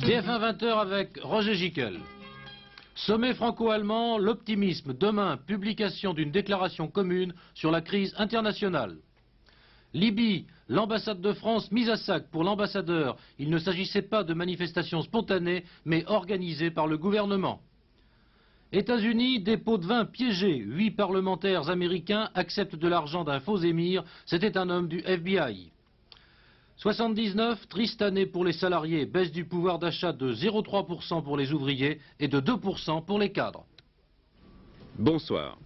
TF1 20h avec Roger Gickel. Sommet franco-allemand, l'optimisme. Demain, publication d'une déclaration commune sur la crise internationale. Libye, l'ambassade de France mise à sac pour l'ambassadeur. Il ne s'agissait pas de manifestations spontanées, mais organisées par le gouvernement. États-Unis, dépôt de vin piégé. 8 parlementaires américains acceptent de l'argent d'un faux émir. C'était un homme du FBI. 79, triste année pour les salariés, baisse du pouvoir d'achat de 0,3% pour les ouvriers et de 2% pour les cadres. Bonsoir.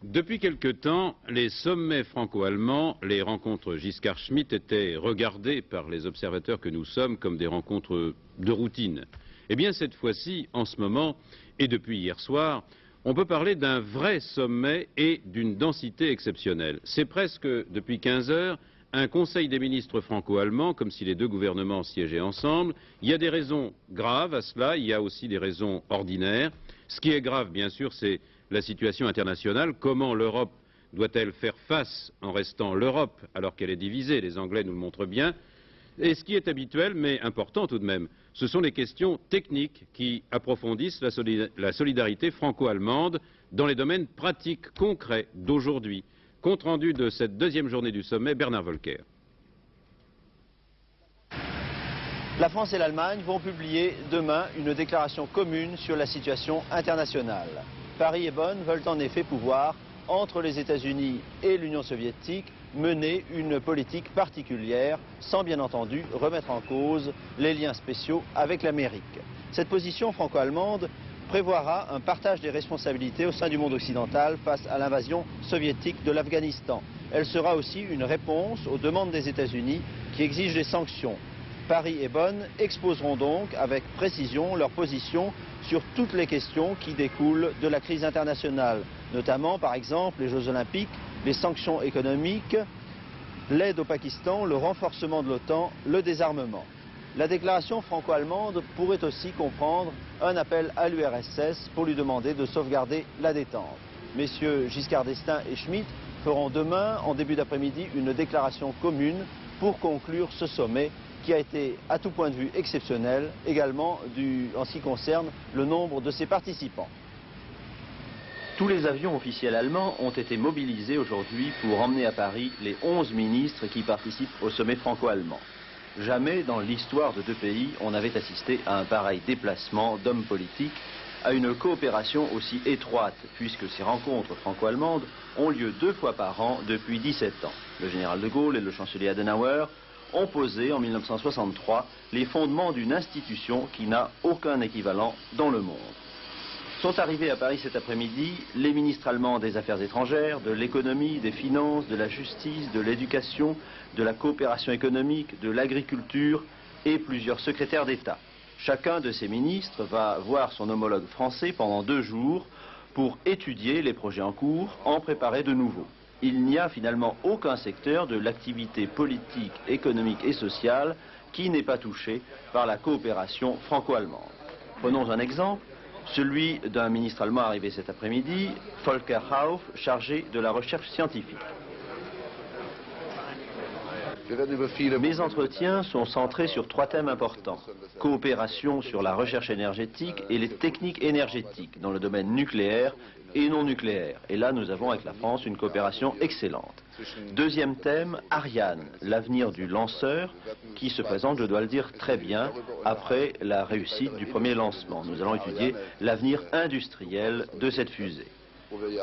Depuis quelque temps, les sommets franco-allemands, les rencontres Giscard-Schmitt étaient regardées par les observateurs que nous sommes comme des rencontres de routine. Eh bien cette fois-ci, en ce moment, et depuis hier soir, on peut parler d'un vrai sommet et d'une densité exceptionnelle. C'est presque, depuis 15 heures, un conseil des ministres franco-allemands, comme si les deux gouvernements siégeaient ensemble. Il y a des raisons graves à cela, il y a aussi des raisons ordinaires. Ce qui est grave, bien sûr, c'est la situation internationale. Comment l'Europe doit-elle faire face en restant l'Europe alors qu'elle est divisée? Les Anglais nous le montrent bien. Et ce qui est habituel, mais important tout de même, ce sont les questions techniques qui approfondissent la solidarité franco-allemande dans les domaines pratiques, concrets d'aujourd'hui. Compte rendu de cette deuxième journée du sommet, Bernard Volcker. La France et l'Allemagne vont publier demain une déclaration commune sur la situation internationale. Paris et Bonn veulent en effet pouvoir, entre les États-Unis et l'Union soviétique, mener une politique particulière, sans bien entendu remettre en cause les liens spéciaux avec l'Amérique. Cette position franco-allemande prévoira un partage des responsabilités au sein du monde occidental face à l'invasion soviétique de l'Afghanistan. Elle sera aussi une réponse aux demandes des États-Unis qui exigent des sanctions. Paris et Bonn exposeront donc avec précision leur position sur toutes les questions qui découlent de la crise internationale, notamment par exemple les Jeux Olympiques, les sanctions économiques, l'aide au Pakistan, le renforcement de l'OTAN, le désarmement. La déclaration franco-allemande pourrait aussi comprendre un appel à l'URSS pour lui demander de sauvegarder la détente. Messieurs Giscard d'Estaing et Schmitt feront demain, en début d'après-midi, une déclaration commune pour conclure ce sommet qui a été à tout point de vue exceptionnel, également en ce qui concerne le nombre de ses participants. Tous les avions officiels allemands ont été mobilisés aujourd'hui pour emmener à Paris les 11 ministres qui participent au sommet franco-allemand. Jamais dans l'histoire de deux pays on n'avait assisté à un pareil déplacement d'hommes politiques, à une coopération aussi étroite, puisque ces rencontres franco-allemandes ont lieu 2 fois par an depuis 17 ans. Le général de Gaulle et le chancelier Adenauer ont posé en 1963 les fondements d'une institution qui n'a aucun équivalent dans le monde. Sont arrivés à Paris cet après-midi les ministres allemands des Affaires étrangères, de l'économie, des finances, de la justice, de l'éducation, de la coopération économique, de l'agriculture et plusieurs secrétaires d'État. Chacun de ces ministres va voir son homologue français pendant 2 jours pour étudier les projets en cours, en préparer de nouveaux. Il n'y a finalement aucun secteur de l'activité politique, économique et sociale qui n'est pas touché par la coopération franco-allemande. Prenons un exemple. Celui d'un ministre allemand arrivé cet après-midi, Volker Hauff, chargé de la recherche scientifique. Mes entretiens sont centrés sur 3 thèmes importants. Coopération sur la recherche énergétique et les techniques énergétiques dans le domaine nucléaire et non nucléaire. Et là, nous avons avec la France une coopération excellente. Deuxième thème, Ariane, l'avenir du lanceur, qui se présente, je dois le dire, très bien après la réussite du premier lancement. Nous allons étudier l'avenir industriel de cette fusée.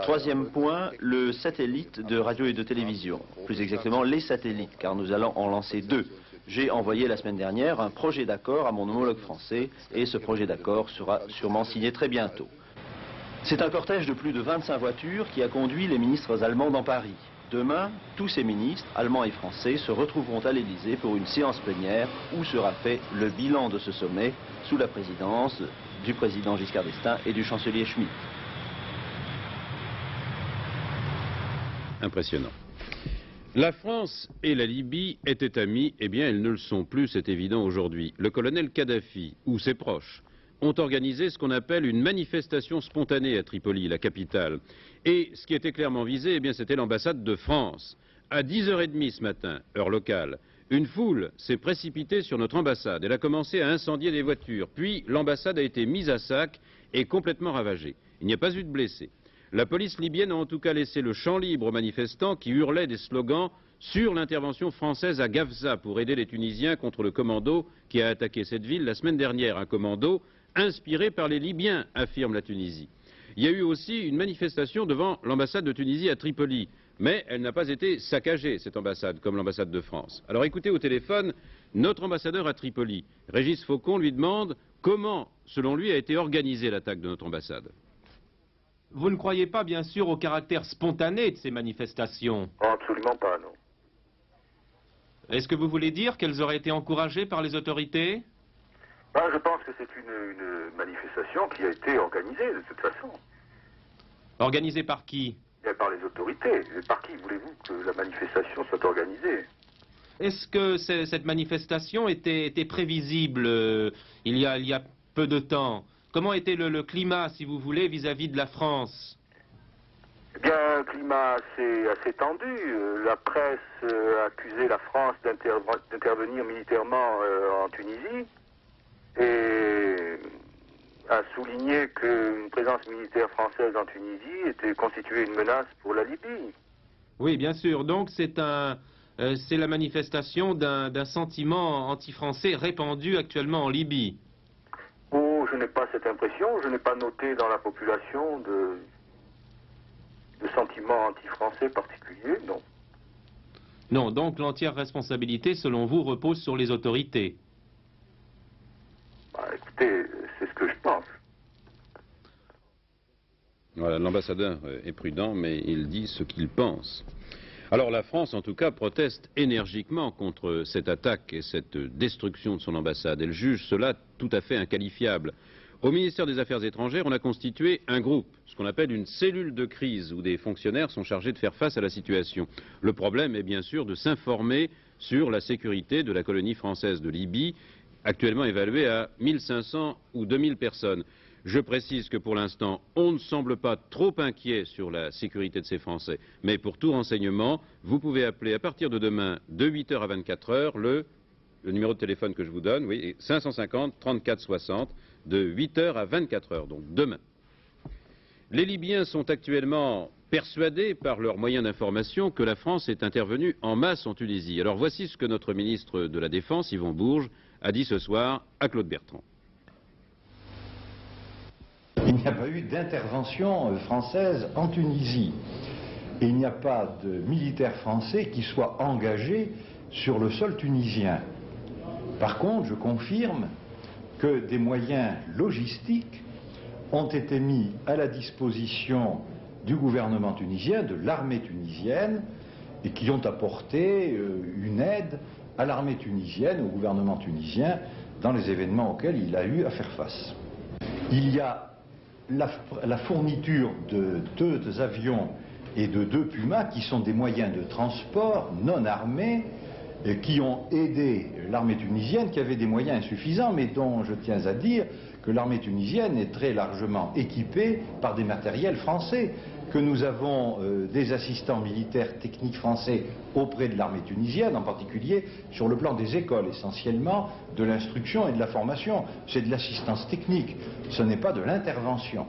Troisième point, le satellite de radio et de télévision. Plus exactement, les satellites, car nous allons en lancer 2. J'ai envoyé la semaine dernière un projet d'accord à mon homologue français, et ce projet d'accord sera sûrement signé très bientôt. C'est un cortège de plus de 25 voitures qui a conduit les ministres allemands dans Paris. Demain, tous ces ministres, allemands et français, se retrouveront à l'Élysée pour une séance plénière où sera fait le bilan de ce sommet sous la présidence du président Giscard d'Estaing et du chancelier Schmitt. Impressionnant. La France et la Libye étaient amis, eh bien elles ne le sont plus, c'est évident aujourd'hui. Le colonel Kadhafi, ou ses proches, ont organisé ce qu'on appelle une manifestation spontanée à Tripoli, la capitale. Et ce qui était clairement visé, eh bien c'était l'ambassade de France. à 10h30 ce matin, heure locale, une foule s'est précipitée sur notre ambassade. Elle a commencé à incendier des voitures. Puis l'ambassade a été mise à sac et complètement ravagée. Il n'y a pas eu de blessés. La police libyenne a en tout cas laissé le champ libre aux manifestants qui hurlaient des slogans sur l'intervention française à Gafsa pour aider les Tunisiens contre le commando qui a attaqué cette ville la semaine dernière. Un commando inspiré par les Libyens, affirme la Tunisie. Il y a eu aussi une manifestation devant l'ambassade de Tunisie à Tripoli. Mais elle n'a pas été saccagée, cette ambassade, comme l'ambassade de France. Alors écoutez au téléphone, notre ambassadeur à Tripoli, Régis Faucon, lui demande comment, selon lui, a été organisée l'attaque de notre ambassade. Vous ne croyez pas, bien sûr, au caractère spontané de ces manifestations? Absolument pas, non. Est-ce que vous voulez dire qu'elles auraient été encouragées par les autorités? Je pense que c'est une manifestation qui a été organisée, de toute façon. Organisée par qui? Par les autorités. Et par qui voulez-vous que la manifestation soit organisée? Est-ce que cette manifestation était prévisible il y a peu de temps? Comment était le climat, si vous voulez, vis-à-vis de la France? Eh bien, un climat assez tendu. La presse a accusé la France d'intervenir militairement en Tunisie et a souligné qu'une présence militaire française en Tunisie était constituée une menace pour la Libye. Oui, bien sûr. Donc c'est la manifestation d'un sentiment anti-français répandu actuellement en Libye. Oh, je n'ai pas cette impression. Je n'ai pas noté dans la population de sentiments anti-français particuliers, non. Non, donc l'entière responsabilité, selon vous, repose sur les autorités. Écoutez, c'est ce que je pense. Voilà, l'ambassadeur est prudent, mais il dit ce qu'il pense. Alors la France, en tout cas, proteste énergiquement contre cette attaque et cette destruction de son ambassade. Elle juge cela tout à fait inqualifiable. Au ministère des Affaires étrangères, on a constitué un groupe, ce qu'on appelle une cellule de crise, où des fonctionnaires sont chargés de faire face à la situation. Le problème est bien sûr de s'informer sur la sécurité de la colonie française de Libye, actuellement évaluée à 1500 ou 2000 personnes. Je précise que pour l'instant, on ne semble pas trop inquiet sur la sécurité de ces Français. Mais pour tout renseignement, vous pouvez appeler à partir de demain, de 8h à 24h, le numéro de téléphone que je vous donne, oui, 550 34 60, de 8h à 24h, donc demain. Les Libyens sont actuellement persuadés par leurs moyens d'information que la France est intervenue en masse en Tunisie. Alors voici ce que notre ministre de la Défense, Yvon Bourges, a dit ce soir à Claude Bertrand. Il n'y a pas eu d'intervention française en Tunisie. Et il n'y a pas de militaires français qui soient engagés sur le sol tunisien. Par contre, je confirme que des moyens logistiques ont été mis à la disposition du gouvernement tunisien, de l'armée tunisienne, et qui ont apporté une aide à l'armée tunisienne, au gouvernement tunisien, dans les événements auxquels il a eu à faire face. Il y a la fourniture de 2 avions et de 2 Pumas qui sont des moyens de transport non armés qui ont aidé l'armée tunisienne qui avait des moyens insuffisants mais dont je tiens à dire que l'armée tunisienne est très largement équipée par des matériels français, que nous avons des assistants militaires techniques français auprès de l'armée tunisienne, en particulier sur le plan des écoles, essentiellement de l'instruction et de la formation. C'est de l'assistance technique, ce n'est pas de l'intervention.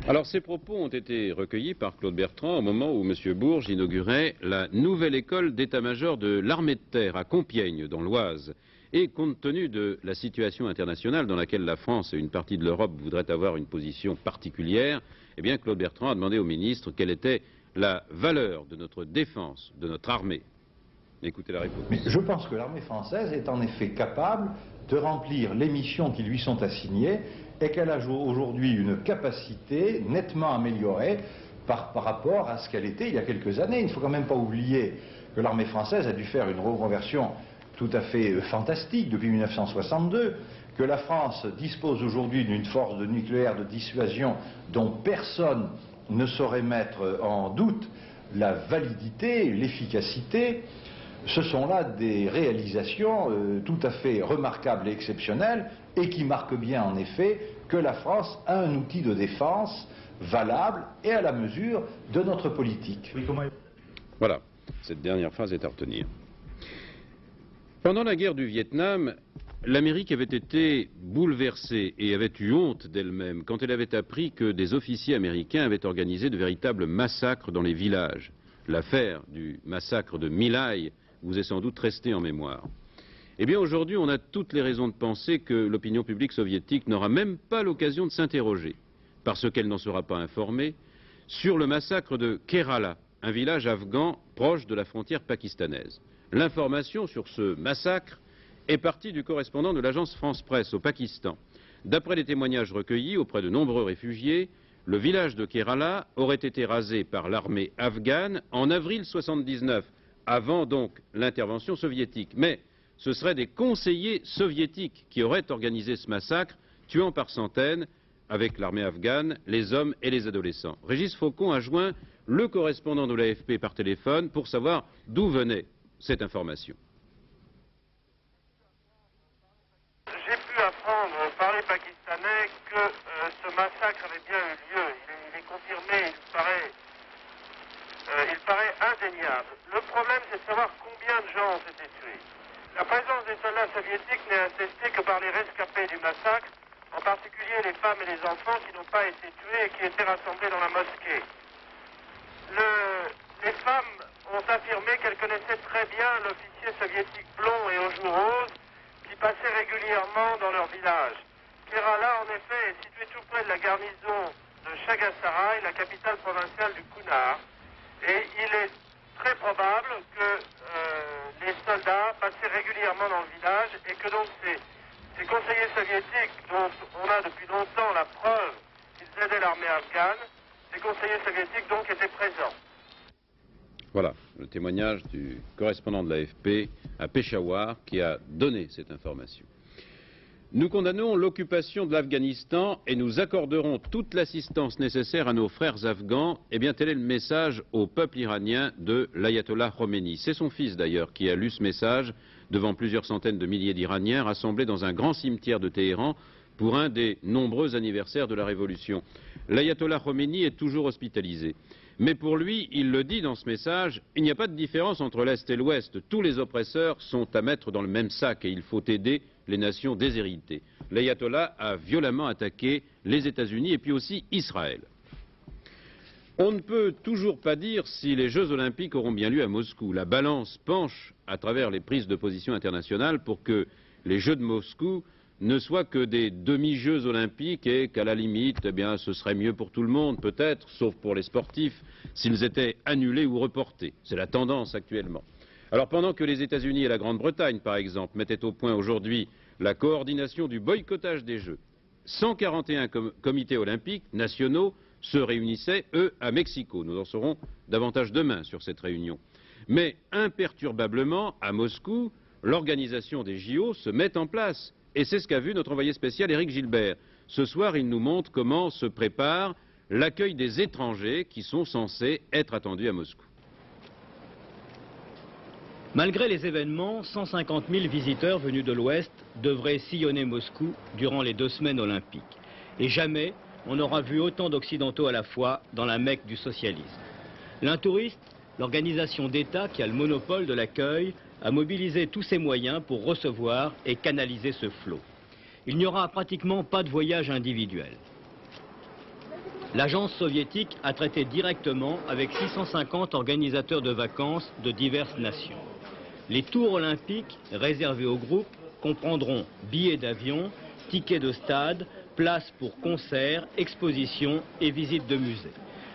Alors ces propos ont été recueillis par Claude Bertrand au moment où M. Bourges inaugurait la nouvelle école d'état-major de l'armée de terre à Compiègne, dans l'Oise. Et compte tenu de la situation internationale dans laquelle la France et une partie de l'Europe voudraient avoir une position particulière, eh bien Claude Bertrand a demandé au ministre quelle était la valeur de notre défense, de notre armée. Écoutez la réponse. Mais je pense que l'armée française est en effet capable de remplir les missions qui lui sont assignées et qu'elle a aujourd'hui une capacité nettement améliorée par rapport à ce qu'elle était il y a quelques années. Il ne faut quand même pas oublier que l'armée française a dû faire une reconversion tout à fait fantastique depuis 1962, que la France dispose aujourd'hui d'une force de nucléaire de dissuasion dont personne ne saurait mettre en doute la validité, l'efficacité. Ce sont là des réalisations tout à fait remarquables et exceptionnelles et qui marquent bien en effet que la France a un outil de défense valable et à la mesure de notre politique. Voilà. Cette dernière phrase est à retenir. Pendant la guerre du Vietnam, l'Amérique avait été bouleversée et avait eu honte d'elle-même quand elle avait appris que des officiers américains avaient organisé de véritables massacres dans les villages. L'affaire du massacre de My Lai vous est sans doute restée en mémoire. Eh bien aujourd'hui, on a toutes les raisons de penser que l'opinion publique soviétique n'aura même pas l'occasion de s'interroger, parce qu'elle n'en sera pas informée, sur le massacre de Kerala, un village afghan proche de la frontière pakistanaise. L'information sur ce massacre est partie du correspondant de l'agence France-Presse au Pakistan. D'après les témoignages recueillis auprès de nombreux réfugiés, le village de Kerala aurait été rasé par l'armée afghane en avril 79, avant donc l'intervention soviétique. Mais ce seraient des conseillers soviétiques qui auraient organisé ce massacre, tuant par centaines, avec l'armée afghane, les hommes et les adolescents. Régis Faucon a joint le correspondant de l'AFP par téléphone pour savoir d'où venait cette information. J'ai pu apprendre par les Pakistanais que ce massacre avait bien eu lieu. Il est confirmé, il paraît indéniable. Le problème, c'est de savoir combien de gens ont été tués. La présence des soldats soviétiques n'est attestée que par les rescapés du massacre, en particulier les femmes et les enfants qui n'ont pas été tués et qui étaient rassemblés dans la mosquée. Les femmes ont affirmé qu'elles connaissaient très bien l'officier soviétique blond et aux joues roses qui passait régulièrement dans leur village. Kerala, en effet, est situé tout près de la garnison de Chagasarai, la capitale provinciale du Kunar, et il est très probable que les soldats passaient régulièrement dans le village et que donc ces conseillers soviétiques, dont on a depuis longtemps la preuve qu'ils aidaient l'armée afghane, ces conseillers soviétiques donc étaient présents. Voilà, le témoignage du correspondant de l'AFP à Peshawar qui a donné cette information. Nous condamnons l'occupation de l'Afghanistan et nous accorderons toute l'assistance nécessaire à nos frères afghans. Eh bien, tel est le message au peuple iranien de l'ayatollah Khomeini. C'est son fils d'ailleurs qui a lu ce message devant plusieurs centaines de milliers d'Iraniens rassemblés dans un grand cimetière de Téhéran pour un des nombreux anniversaires de la Révolution. L'ayatollah Khomeini est toujours hospitalisé. Mais pour lui, il le dit dans ce message, il n'y a pas de différence entre l'Est et l'Ouest. Tous les oppresseurs sont à mettre dans le même sac et il faut aider les nations déshéritées. L'ayatollah a violemment attaqué les États-Unis et puis aussi Israël. On ne peut toujours pas dire si les Jeux Olympiques auront bien lieu à Moscou. La balance penche à travers les prises de position internationales pour que les Jeux de Moscou ne soient que des demi-Jeux Olympiques et qu'à la limite, eh bien, ce serait mieux pour tout le monde, peut-être, sauf pour les sportifs, s'ils étaient annulés ou reportés. C'est la tendance actuellement. Alors pendant que les États-Unis et la Grande-Bretagne, par exemple, mettaient au point aujourd'hui la coordination du boycottage des Jeux, 141 comités olympiques nationaux se réunissaient, eux, à Mexico. Nous en saurons davantage demain sur cette réunion. Mais imperturbablement, à Moscou, l'organisation des JO se met en place. Et c'est ce qu'a vu notre envoyé spécial Éric Gilbert. Ce soir, il nous montre comment se prépare l'accueil des étrangers qui sont censés être attendus à Moscou. Malgré les événements, 150 000 visiteurs venus de l'Ouest devraient sillonner Moscou durant les 2 semaines olympiques. Et jamais on n'aura vu autant d'Occidentaux à la fois dans la Mecque du socialisme. L'Intouriste, l'organisation d'État qui a le monopole de l'accueil, a mobilisé tous ses moyens pour recevoir et canaliser ce flot. Il n'y aura pratiquement pas de voyage individuel. L'agence soviétique a traité directement avec 650 organisateurs de vacances de diverses nations. Les tours olympiques réservés aux groupes comprendront billets d'avion, tickets de stade, places pour concerts, expositions et visites de musées.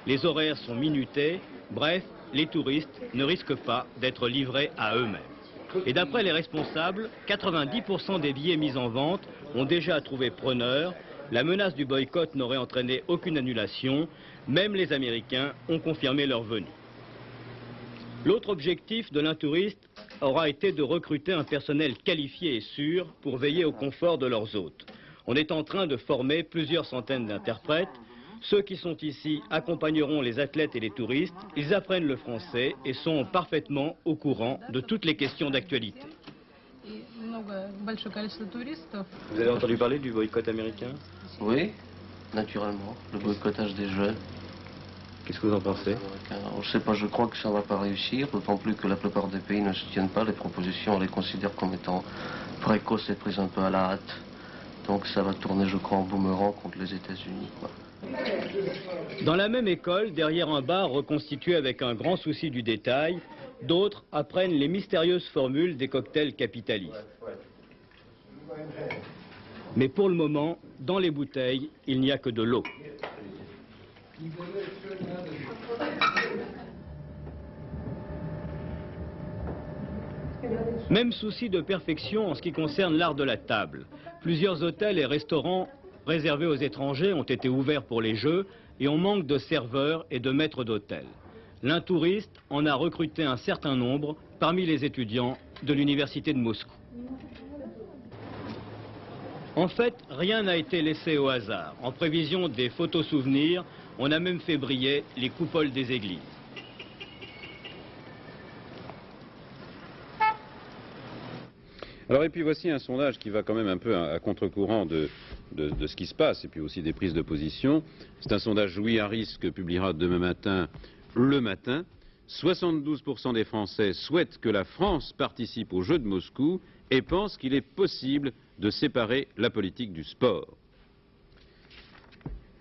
Les horaires sont minutés, bref, les touristes ne risquent pas d'être livrés à eux-mêmes. Et d'après les responsables, 90% des billets mis en vente ont déjà trouvé preneur. La menace du boycott n'aurait entraîné aucune annulation. Même les Américains ont confirmé leur venue. L'autre objectif de l'Intouriste aura été de recruter un personnel qualifié et sûr pour veiller au confort de leurs hôtes. On est en train de former plusieurs centaines d'interprètes. Ceux qui sont ici accompagneront les athlètes et les touristes. Ils apprennent le français et sont parfaitement au courant de toutes les questions d'actualité. Vous avez entendu parler du boycott américain? Oui, naturellement, le boycottage des Jeux. Qu'est-ce que vous en pensez? Je ne sais pas, je crois que ça ne va pas réussir, d'autant plus que la plupart des pays ne soutiennent pas les propositions, on les considère comme étant précoces et prises un peu à la hâte. Donc ça va tourner, je crois, en boomerang contre les États-Unis, quoi. Dans la même école, derrière un bar reconstitué avec un grand souci du détail, d'autres apprennent les mystérieuses formules des cocktails capitalistes. Mais pour le moment, dans les bouteilles, il n'y a que de l'eau. Même souci de perfection en ce qui concerne l'art de la table. Plusieurs hôtels et restaurants réservés aux étrangers ont été ouverts pour les jeux et on manque de serveurs et de maîtres d'hôtel. L'un touriste en a recruté un certain nombre parmi les étudiants de l'université de Moscou. En fait, rien n'a été laissé au hasard. En prévision des photos souvenirs, on a même fait briller les coupoles des églises. Alors et puis voici un sondage qui va quand même un peu à contre-courant de ce qui se passe et puis aussi des prises de position. C'est un sondage Louis Harris que publiera demain matin le matin. 72% des Français souhaitent que la France participe aux Jeux de Moscou et pensent qu'il est possible de séparer la politique du sport.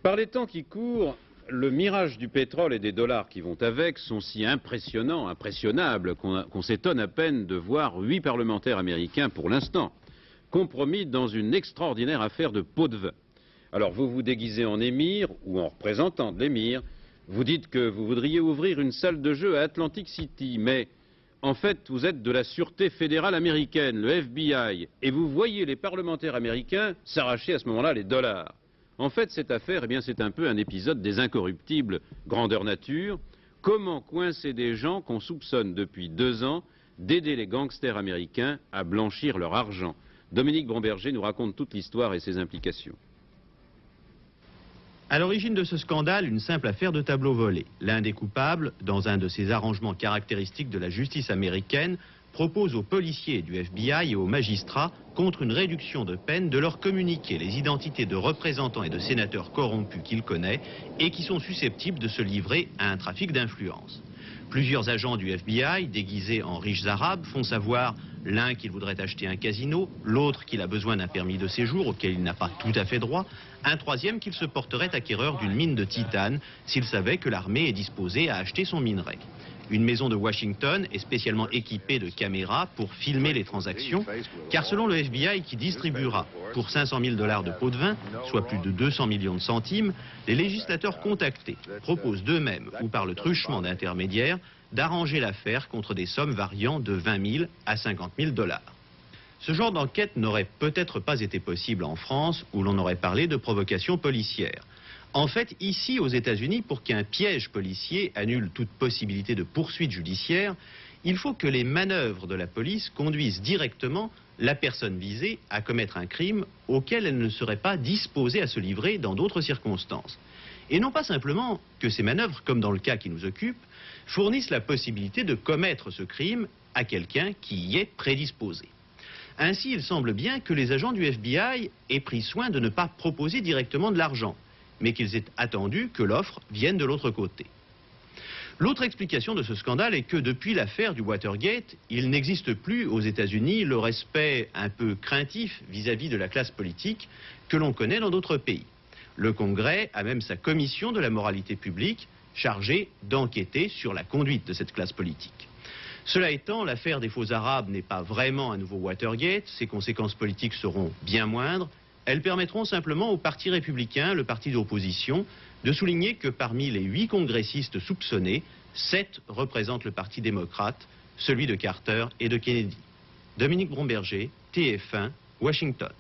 Par les temps qui courent, le mirage du pétrole et des dollars qui vont avec sont si impressionnants, impressionnables, qu'on s'étonne à peine de voir 8 parlementaires américains, pour l'instant, compromis dans une extraordinaire affaire de pot de vin. Alors vous vous déguisez en émir ou en représentant de l'émir, vous dites que vous voudriez ouvrir une salle de jeu à Atlantic City, mais en fait vous êtes de la Sûreté fédérale américaine, le FBI, et vous voyez les parlementaires américains s'arracher à ce moment-là les dollars. En fait, cette affaire, eh bien, c'est un peu un épisode des Incorruptibles, grandeur nature. Comment coincer des gens qu'on soupçonne depuis 2 ans d'aider les gangsters américains à blanchir leur argent? Dominique Bromberger nous raconte toute l'histoire et ses implications. À l'origine de ce scandale, une simple affaire de tableau volé. L'un des coupables, dans un de ces arrangements caractéristiques de la justice américaine, propose aux policiers du FBI et aux magistrats, contre une réduction de peine, de leur communiquer les identités de représentants et de sénateurs corrompus qu'il connaît et qui sont susceptibles de se livrer à un trafic d'influence. Plusieurs agents du FBI, déguisés en riches arabes, font savoir l'un qu'il voudrait acheter un casino, l'autre qu'il a besoin d'un permis de séjour auquel il n'a pas tout à fait droit, un troisième qu'il se porterait acquéreur d'une mine de titane s'il savait que l'armée est disposée à acheter son minerai. Une maison de Washington est spécialement équipée de caméras pour filmer les transactions, car selon le FBI qui distribuera pour 500 000 $ de pots de vin, soit plus de 200 millions de centimes, les législateurs contactés proposent d'eux-mêmes ou par le truchement d'intermédiaires d'arranger l'affaire contre des sommes variant de 20 000 à 50 000 $. Ce genre d'enquête n'aurait peut-être pas été possible en France, où l'on aurait parlé de provocation policière. En fait, ici, aux États-Unis, pour qu'un piège policier annule toute possibilité de poursuite judiciaire, il faut que les manœuvres de la police conduisent directement la personne visée à commettre un crime auquel elle ne serait pas disposée à se livrer dans d'autres circonstances. Et non pas simplement que ces manœuvres, comme dans le cas qui nous occupe, fournissent la possibilité de commettre ce crime à quelqu'un qui y est prédisposé. Ainsi, il semble bien que les agents du FBI aient pris soin de ne pas proposer directement de l'argent, mais qu'ils aient attendu que l'offre vienne de l'autre côté. L'autre explication de ce scandale est que depuis l'affaire du Watergate, il n'existe plus aux États-Unis le respect un peu craintif vis-à-vis de la classe politique que l'on connaît dans d'autres pays. Le Congrès a même sa commission de la moralité publique chargée d'enquêter sur la conduite de cette classe politique. Cela étant, l'affaire des faux arabes n'est pas vraiment un nouveau Watergate, ses conséquences politiques seront bien moindres. Elles permettront simplement au Parti républicain, le parti d'opposition, de souligner que parmi les 8 congressistes soupçonnés, 7 représentent le Parti démocrate, celui de Carter et de Kennedy. Dominique Bromberger, TF1, Washington.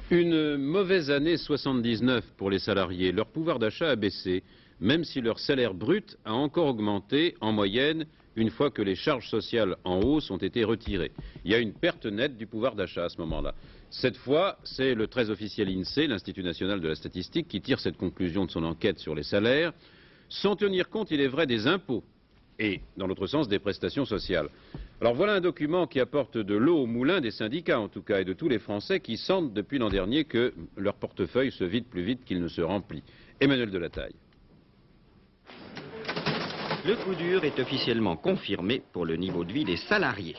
Une mauvaise année 79 pour les salariés. Leur pouvoir d'achat a baissé, même si leur salaire brut a encore augmenté en moyenne une fois que les charges sociales en hausse ont été retirées. Il y a une perte nette du pouvoir d'achat à ce moment-là. Cette fois, c'est le très officiel INSEE, l'Institut national de la statistique, qui tire cette conclusion de son enquête sur les salaires, sans tenir compte, il est vrai, des impôts et, dans l'autre sens, des prestations sociales. Alors voilà un document qui apporte de l'eau au moulin des syndicats, en tout cas, et de tous les Français qui sentent depuis l'an dernier que leur portefeuille se vide plus vite qu'il ne se remplit. Emmanuel Delataille. Le coup dur est officiellement confirmé pour le niveau de vie des salariés.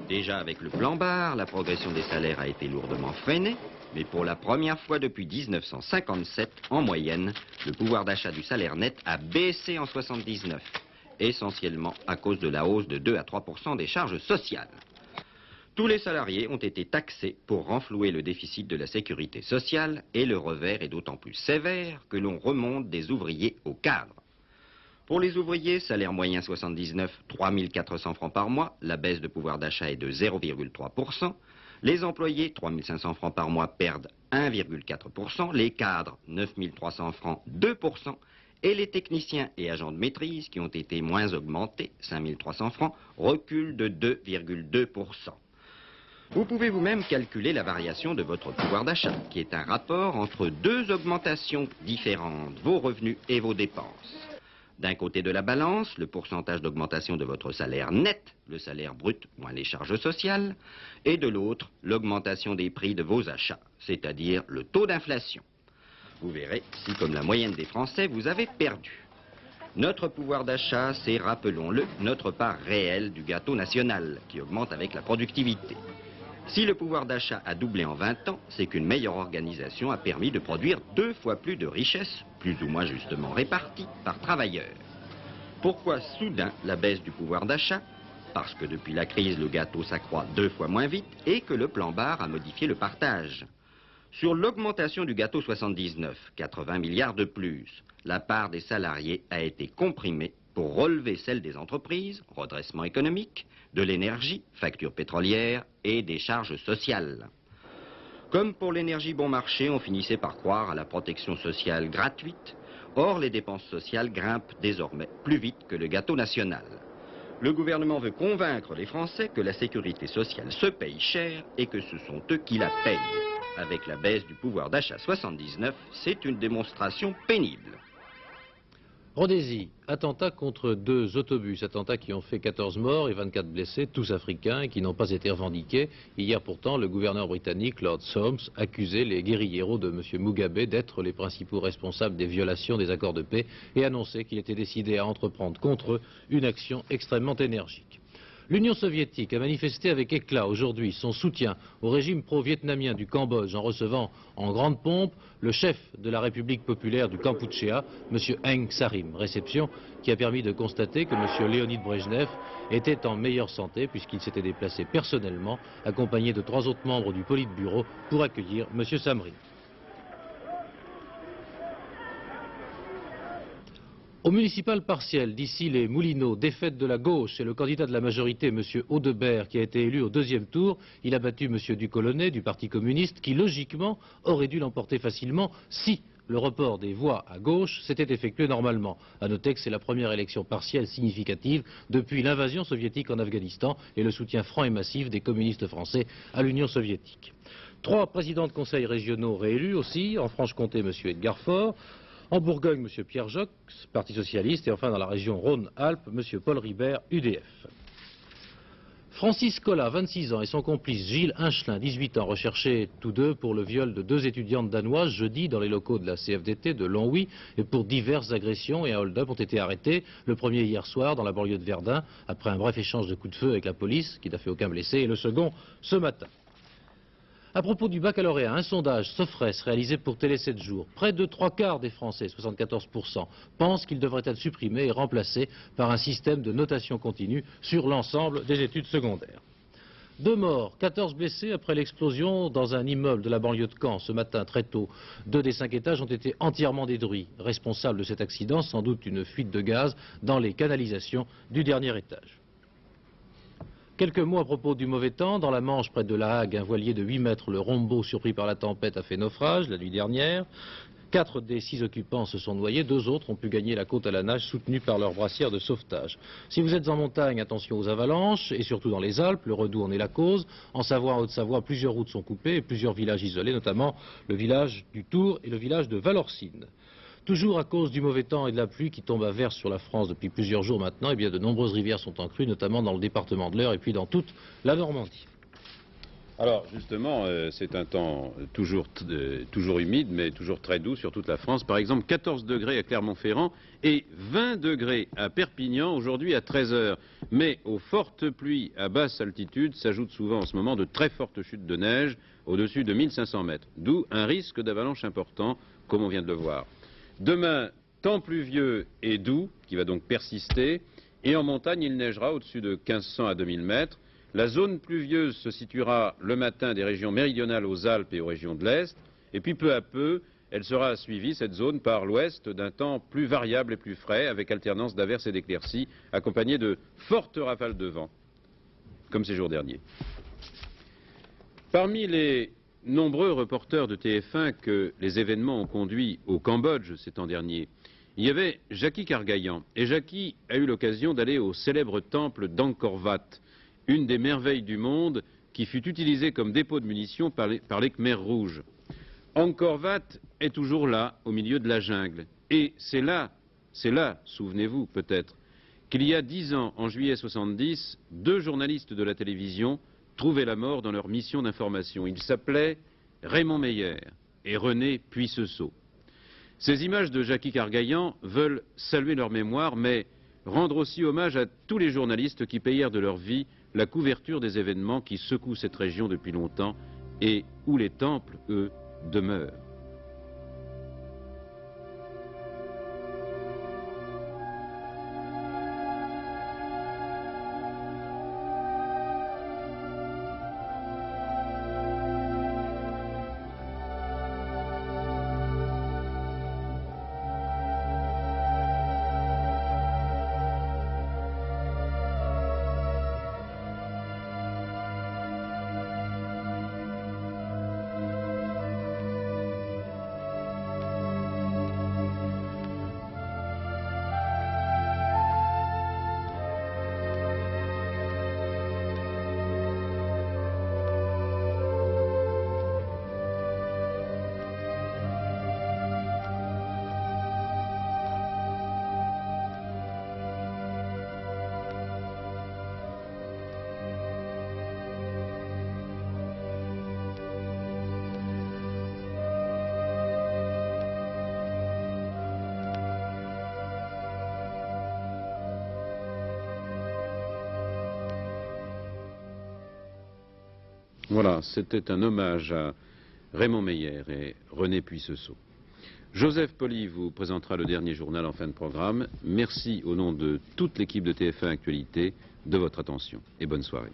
Déjà avec le plan Barre, la progression des salaires a été lourdement freinée, mais pour la première fois depuis 1957, en moyenne, le pouvoir d'achat du salaire net a baissé en 1979, essentiellement à cause de la hausse de 2 à 3% des charges sociales. Tous les salariés ont été taxés pour renflouer le déficit de la sécurité sociale et le revers est d'autant plus sévère que l'on remonte des ouvriers aux cadres. Pour les ouvriers, salaire moyen 79, 3 400 francs par mois, la baisse de pouvoir d'achat est de 0,3%. Les employés, 3 500 francs par mois, perdent 1,4%. Les cadres, 9 300 francs, 2%. Et les techniciens et agents de maîtrise, qui ont été moins augmentés, 5 300 francs, reculent de 2,2%. Vous pouvez vous-même calculer la variation de votre pouvoir d'achat, qui est un rapport entre deux augmentations différentes, vos revenus et vos dépenses. D'un côté de la balance, le pourcentage d'augmentation de votre salaire net, le salaire brut moins les charges sociales, et de l'autre, l'augmentation des prix de vos achats, c'est-à-dire le taux d'inflation. Vous verrez si, comme la moyenne des Français, vous avez perdu. Notre pouvoir d'achat, c'est, rappelons-le, notre part réelle du gâteau national, qui augmente avec la productivité. Si le pouvoir d'achat a doublé en 20 ans, c'est qu'une meilleure organisation a permis de produire 2 fois plus de richesses, plus ou moins justement réparties, par travailleur. Pourquoi soudain la baisse du pouvoir d'achat? Parce que depuis la crise, le gâteau s'accroît 2 fois moins vite et que le plan Barre a modifié le partage. Sur l'augmentation du gâteau 79, 80 milliards de plus, la part des salariés a été comprimée pour relever celle des entreprises, redressement économique, de l'énergie, factures pétrolières et des charges sociales. Comme pour l'énergie bon marché, on finissait par croire à la protection sociale gratuite. Or, les dépenses sociales grimpent désormais plus vite que le gâteau national. Le gouvernement veut convaincre les Français que la sécurité sociale se paye cher et que ce sont eux qui la payent. Avec la baisse du pouvoir d'achat 79, c'est une démonstration pénible. Rhodésie, attentat contre 2 autobus, attentats qui ont fait 14 morts et 24 blessés, tous africains, et qui n'ont pas été revendiqués. Hier pourtant, le gouverneur britannique, Lord Solms, accusait les guérilleros de M. Mugabe d'être les principaux responsables des violations des accords de paix et annonçait qu'il était décidé à entreprendre contre eux une action extrêmement énergique. L'Union soviétique a manifesté avec éclat aujourd'hui son soutien au régime pro-vietnamien du Cambodge en recevant en grande pompe le chef de la République populaire du Kampuchéa, M. Heng Sarim. Réception qui a permis de constater que M. Léonid Brejnev était en meilleure santé puisqu'il s'était déplacé personnellement, accompagné de 3 autres membres du Politburo pour accueillir M. Samri. Au municipal partiel, d'ici les Moulineaux, défaite de la gauche et le candidat de la majorité, M. Audebert, qui a été élu au 2e tour, il a battu M. Ducolonnet du Parti communiste, qui logiquement aurait dû l'emporter facilement si le report des voix à gauche s'était effectué normalement. À noter que c'est la première élection partielle significative depuis l'invasion soviétique en Afghanistan et le soutien franc et massif des communistes français à l'Union soviétique. 3 présidents de conseils régionaux réélus aussi, en Franche-Comté, M. Edgar Faure, en Bourgogne, M. Pierre Jox, Parti socialiste, et enfin dans la région Rhône-Alpes, M. Paul Ribert, UDF. Francis Collat, 26 ans, et son complice Gilles Hinchelin, 18 ans, recherchés tous deux pour le viol de 2 étudiantes danoises jeudi dans les locaux de la CFDT de Longwy et pour diverses agressions et un hold-up ont été arrêtés. Le premier hier soir dans la banlieue de Verdun, après un bref échange de coups de feu avec la police, qui n'a fait aucun blessé, et le second ce matin. À propos du baccalauréat, un sondage Sofres réalisé pour Télé 7 jours. Près de 3/4 des Français, 74%, pensent qu'il devrait être supprimé et remplacé par un système de notation continue sur l'ensemble des études secondaires. 2 morts, 14 blessés après l'explosion dans un immeuble de la banlieue de Caen ce matin très tôt. 2 des 5 étages ont été entièrement détruits. Responsable de cet accident, sans doute une fuite de gaz dans les canalisations du dernier étage. Quelques mots à propos du mauvais temps. Dans la Manche, près de La Hague, un voilier de 8 mètres, le Rombo, surpris par la tempête, a fait naufrage la nuit dernière. 4 des 6 occupants se sont noyés, 2 autres ont pu gagner la côte à la nage, soutenus par leurs brassières de sauvetage. Si vous êtes en montagne, attention aux avalanches, et surtout dans les Alpes, le Redoux en est la cause. En Savoie, en Haute-Savoie, plusieurs routes sont coupées et plusieurs villages isolés, notamment le village du Tour et le village de Valorcine. Toujours à cause du mauvais temps et de la pluie qui tombe à verse sur la France depuis plusieurs jours maintenant, eh bien de nombreuses rivières sont en crue, notamment dans le département de l'Eure et puis dans toute la Normandie. Alors justement, c'est un temps toujours humide, mais toujours très doux sur toute la France. Par exemple, 14 degrés à Clermont-Ferrand et 20 degrés à Perpignan, aujourd'hui à 13 heures. Mais aux fortes pluies à basse altitude s'ajoutent souvent en ce moment de très fortes chutes de neige au-dessus de 1500 mètres. D'où un risque d'avalanche important, comme on vient de le voir. Demain, temps pluvieux et doux, qui va donc persister, et en montagne, il neigera au-dessus de 1500 à 2000 mètres. La zone pluvieuse se situera le matin des régions méridionales aux Alpes et aux régions de l'Est, et puis peu à peu, elle sera suivie, cette zone, par l'Ouest, d'un temps plus variable et plus frais, avec alternance d'averses et d'éclaircies, accompagnées de fortes rafales de vent, comme ces jours derniers. Parmi les nombreux reporters de TF1 que les événements ont conduits au Cambodge ces temps derniers, il y avait Jackie Cargaillan. Et Jackie a eu l'occasion d'aller au célèbre temple d'Angkor Wat, une des merveilles du monde qui fut utilisée comme dépôt de munitions par les Khmers rouges. Angkor Wat est toujours là, au milieu de la jungle. Et c'est là, souvenez-vous peut-être, qu'il y a 10 ans, en juillet 70, 2 journalistes de la télévision trouvaient la mort dans leur mission d'information. Ils s'appelaient Raymond Meyer et René Puisseau. Ces images de Jackie Cargaillan veulent saluer leur mémoire, mais rendre aussi hommage à tous les journalistes qui payèrent de leur vie la couverture des événements qui secouent cette région depuis longtemps et où les temples, eux, demeurent. Voilà, c'était un hommage à Raymond Meyer et René Puisseau. Joseph Poli vous présentera le dernier journal en fin de programme. Merci au nom de toute l'équipe de TF1 Actualité de votre attention et bonne soirée.